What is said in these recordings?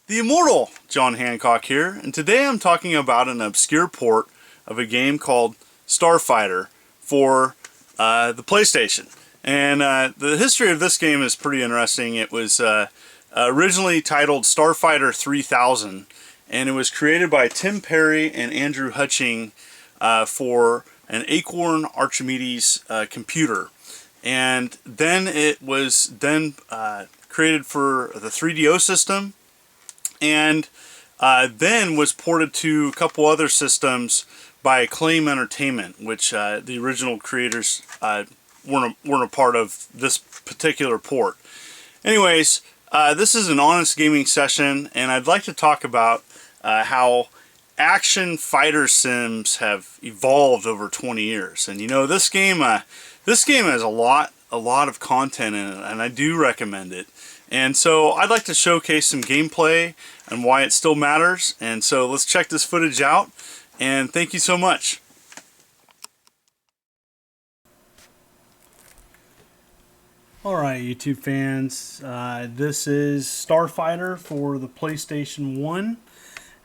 The immortal John Hancock here, and today I'm talking about an obscure port of a game called Starfighter for the PlayStation. And the history of this game is pretty interesting. It was originally titled Starfighter 3000, and it was created by Tim Perry and Andrew Hutching for an Acorn Archimedes computer. And then it was created for the 3DO system, and then was ported to a couple other systems by Acclaim Entertainment, which the original creators weren't a part of this particular port. Anyways, this is an honest gaming session, and I'd like to talk about how action fighter sims have evolved over 20 years. And you know, this game has a lot of content in it, and I do recommend it. And so I'd like to showcase some gameplay and why it still matters. And so let's check this footage out, and thank you so much. Alright, YouTube fans, this is Starfighter for the PlayStation 1,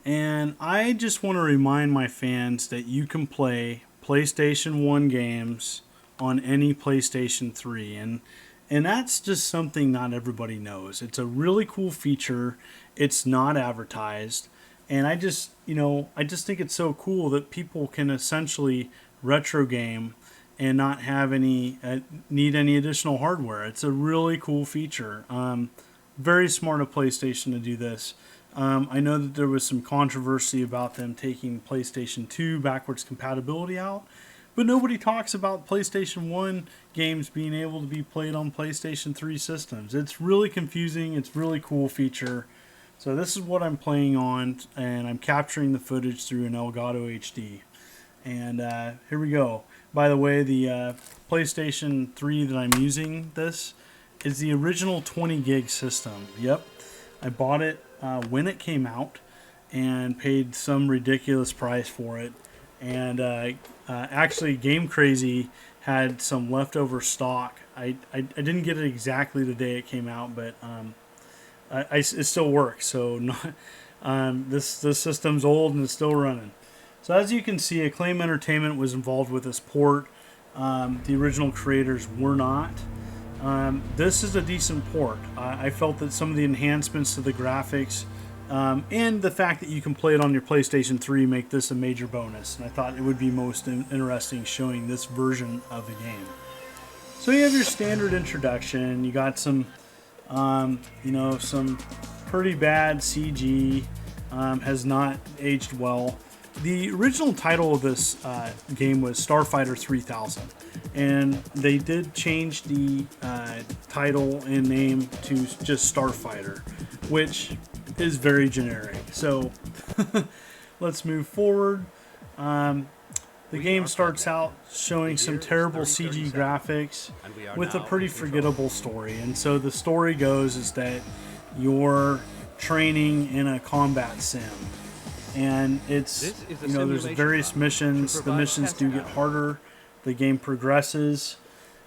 and I just want to remind my fans that you can play PlayStation 1 games on any PlayStation 3, and that's just something not everybody knows. It's a really cool feature. It's not advertised, and I just think it's so cool that people can essentially retro game and not have need any additional hardware. It's a really cool feature. Very smart of PlayStation to do this. I know that there was some controversy about them taking PlayStation 2 backwards compatibility out, but nobody talks about PlayStation 1 games being able to be played on PlayStation 3 systems. It's really confusing. It's a really cool feature. So this is what I'm playing on, and I'm capturing the footage through an Elgato HD. And here we go. By the way, the PlayStation 3 that I'm using this is the original 20 gig system. Yep, I bought it when it came out and paid some ridiculous price for it. And actually, Game Crazy had some leftover stock. I didn't get it exactly the day it came out, but it still works. So this system's old and it's still running. So as you can see, Acclaim Entertainment was involved with this port. The original creators were not. This is a decent port. I felt that some of the enhancements to the graphics and the fact that you can play it on your PlayStation 3 make this a major bonus. And I thought it would be most interesting showing this version of the game. So you have your standard introduction. You got some, some pretty bad CG. Has not aged well. The original title of this game was Starfighter 3000, and they did change the title and name to just Starfighter, which is very generic. So let's move forward. The game starts out showing some terrible CG graphics with a pretty forgettable story. And so the story goes is that you're training in a combat sim. And it's, there's various missions. The missions do get harder. The game progresses.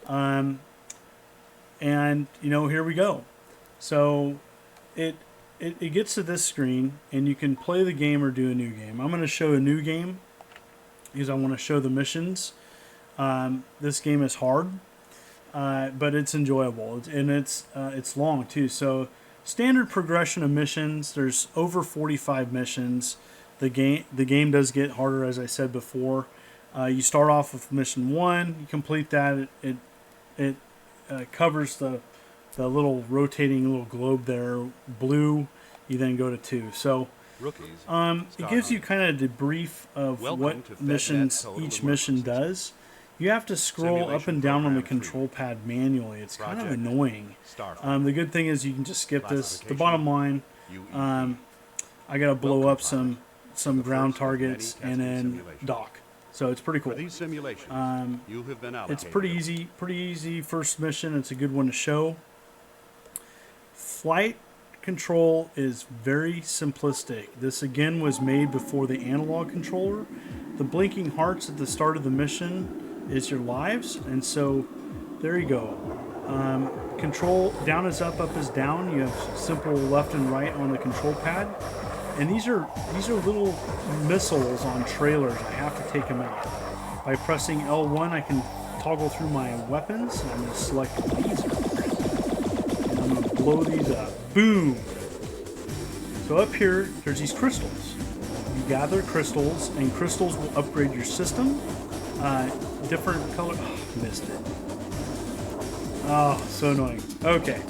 And, here we go. So it gets to this screen, and you can play the game or do a new game. I'm going to show a new game because I want to show the missions. This game is hard, but it's enjoyable. And it's long, too. So standard progression of missions. There's over 45 missions. The game does get harder, as I said before. You start off with mission 1. You complete that. It covers the little rotating little globe there, blue. You then go to 2. So it gives you kind of a debrief of what missions each mission does. You have to scroll up and down on the control pad manually. It's kind of annoying. The good thing is you can just skip this. The bottom line, I got to blow up some ground targets and then dock. So it's pretty cool. It's pretty easy first mission. It's a good one to show. Flight control is very simplistic. This again was made before the analog controller. The blinking hearts at the start of the mission is your lives, and so there you go. control, down is up, up is down. You have simple left and right on the control pad. And these are little missiles on trailers. I have to take them out. By pressing L1, I can toggle through my weapons. And I'm going to select laser. And I'm going to blow these up. Boom! So up here, there's these crystals. You gather crystals, and crystals will upgrade your system. Different color. Oh, missed it. Oh, so annoying. Okay.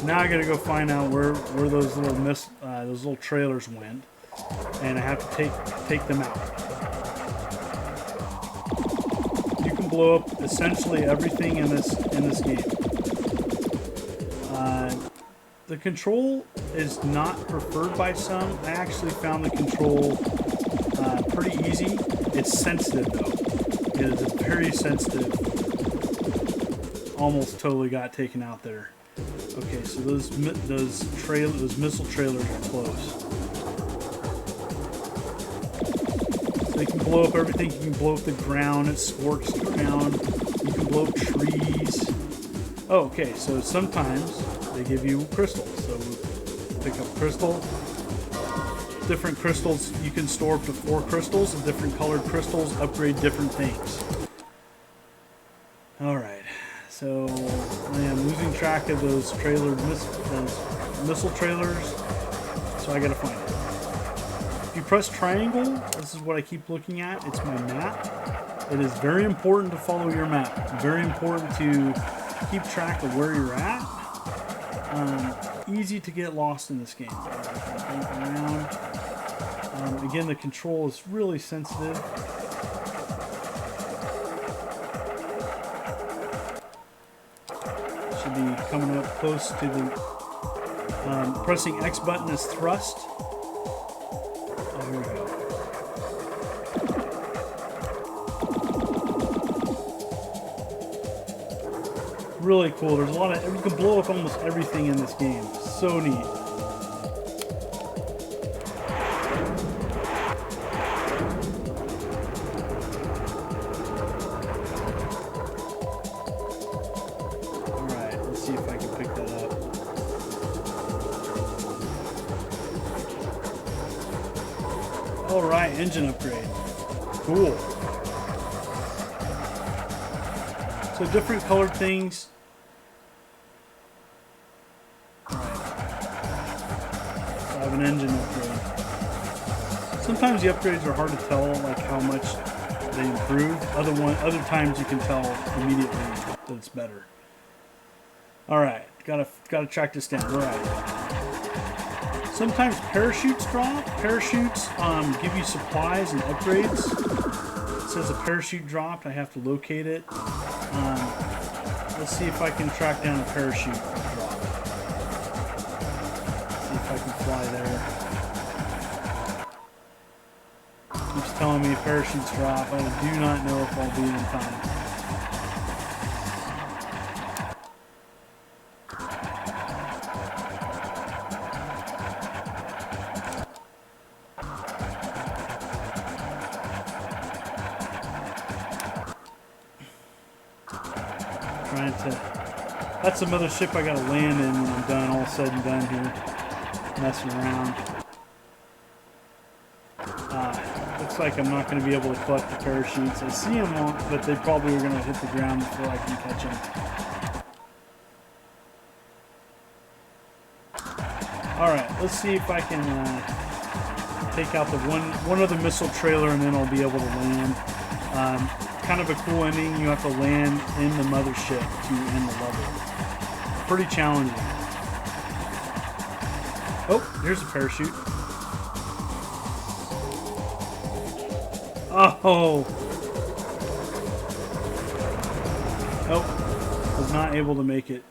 Now I gotta go find out where those little trailers went, and I have to take them out. You can blow up essentially everything in this game. The control is not preferred by some. I actually found the control pretty easy. It's sensitive though. It is very sensitive. Almost totally got taken out there. Okay, so those missile trailers are close. So you can blow up everything. You can blow up the ground. It scorches the ground. You can blow up trees. Oh, okay, so sometimes they give you crystals. So pick up crystal. Different crystals. You can store up to 4 crystals, and different colored crystals upgrade different things. All right. So I am losing track of those missile trailers, so I gotta find it. If you press triangle, this is what I keep looking at. It's my map. It is very important to follow your map. Very important to keep track of where you're at. Easy to get lost in this game. Around. Again, the control is really sensitive. Be coming up close to the pressing X button is thrust. Oh, here we go. Really cool. There's a lot of, you can blow up almost everything in this game. So neat. See if I can pick that up. Alright, engine upgrade. Cool. So different colored things. Alright. So I have an engine upgrade. Sometimes the upgrades are hard to tell, like how much they improve. Other times you can tell immediately that it's better. Alright, gotta track this down. Alright. Sometimes parachutes drop. Parachutes give you supplies and upgrades. It says a parachute dropped. I have to locate it. Let's see if I can track down a parachute drop. See if I can fly there. Keeps telling me parachutes drop. I do not know if I'll be in time. That's the mothership I gotta land in when I'm done, all said and done here. Messing around. Looks like I'm not going to be able to collect the parachutes. I see them, but they probably are going to hit the ground before I can catch them. Alright, let's see if I can take out the one other missile trailer and then I'll be able to land. Kind of a cool ending. You have to land in the mothership to end the level. Pretty challenging. Oh, here's a parachute. Oh! Nope. Was not able to make it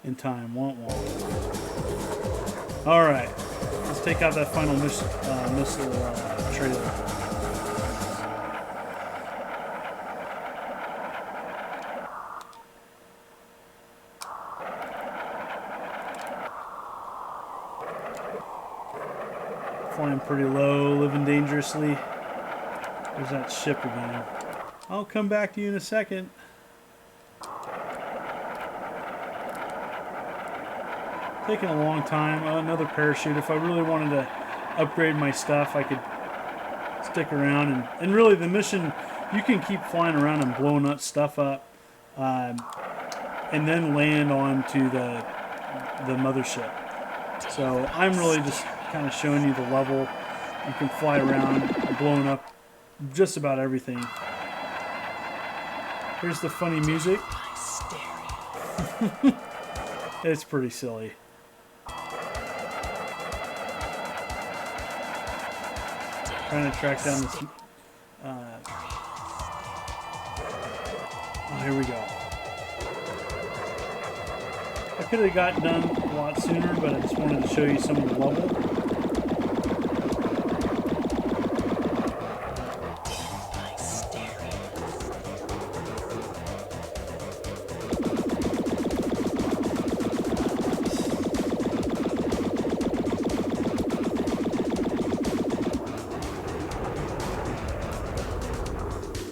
in time. Womp womp. Alright. Let's take out that final missile trailer. Flying pretty low, living dangerously. There's that ship again. I'll come back to you in a second. taking a long time. Another parachute. If I really wanted to upgrade my stuff, I could stick around. And really, the mission, you can keep flying around and blowing up stuff up, and then land onto the mothership. So I'm really just kind of showing you the level. You can fly around, blowing up just about everything. Here's the funny music. It's pretty silly. Trying to track down this. Oh, here we go. I could have got done a lot sooner, but I just wanted to show you some of the level.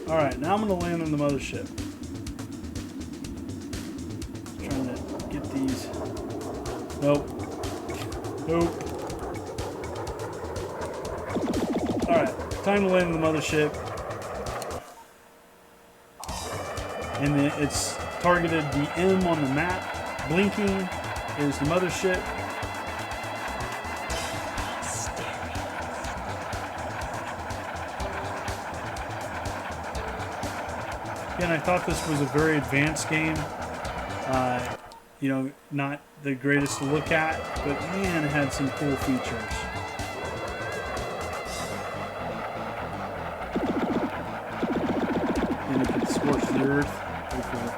Alright, now I'm going to land on the mothership. Trying to get these. Nope. Nope. Alright, time to land on the mothership. And then it's targeted the M on the map. Blinking is the mothership. Again, I thought this was a very advanced game. You know, not the greatest to look at, but man, it had some cool features. And it can scorch the earth. Pretty cool.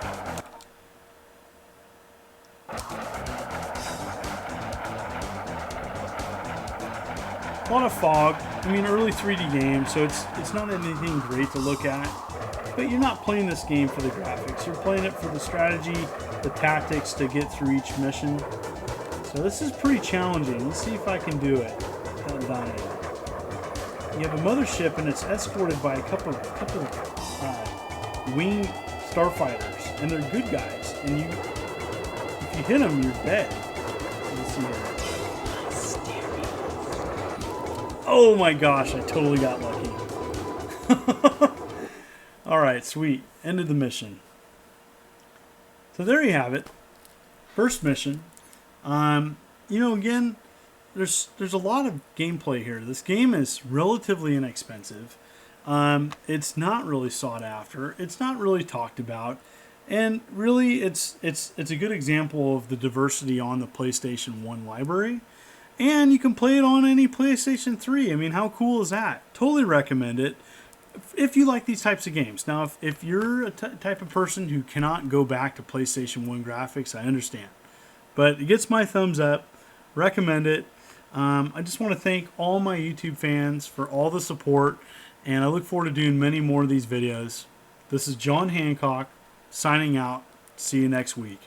A lot of fog. I mean, early 3D game, so it's not anything great to look at. But you're not playing this game for the graphics. You're playing it for the strategy, the tactics to get through each mission. So this is pretty challenging. Let's see if I can do it without dying. You have a mothership, and it's escorted by a couple winged starfighters, and they're good guys. And if you hit them, you're dead. Let's see here. Oh my gosh! I totally got lucky. Alright, sweet. End of the mission. So there you have it. First mission. You know, again, there's a lot of gameplay here. This game is relatively inexpensive. It's not really sought after. It's not really talked about. And really, it's a good example of the diversity on the PlayStation 1 library. And you can play it on any PlayStation 3. I mean, how cool is that? Totally recommend it. If you like these types of games. Now, if you're a type of person who cannot go back to PlayStation 1 graphics, I understand. But it gets my thumbs up. Recommend it. I just want to thank all my YouTube fans for all the support, and I look forward to doing many more of these videos. This is John Hancock, signing out. See you next week.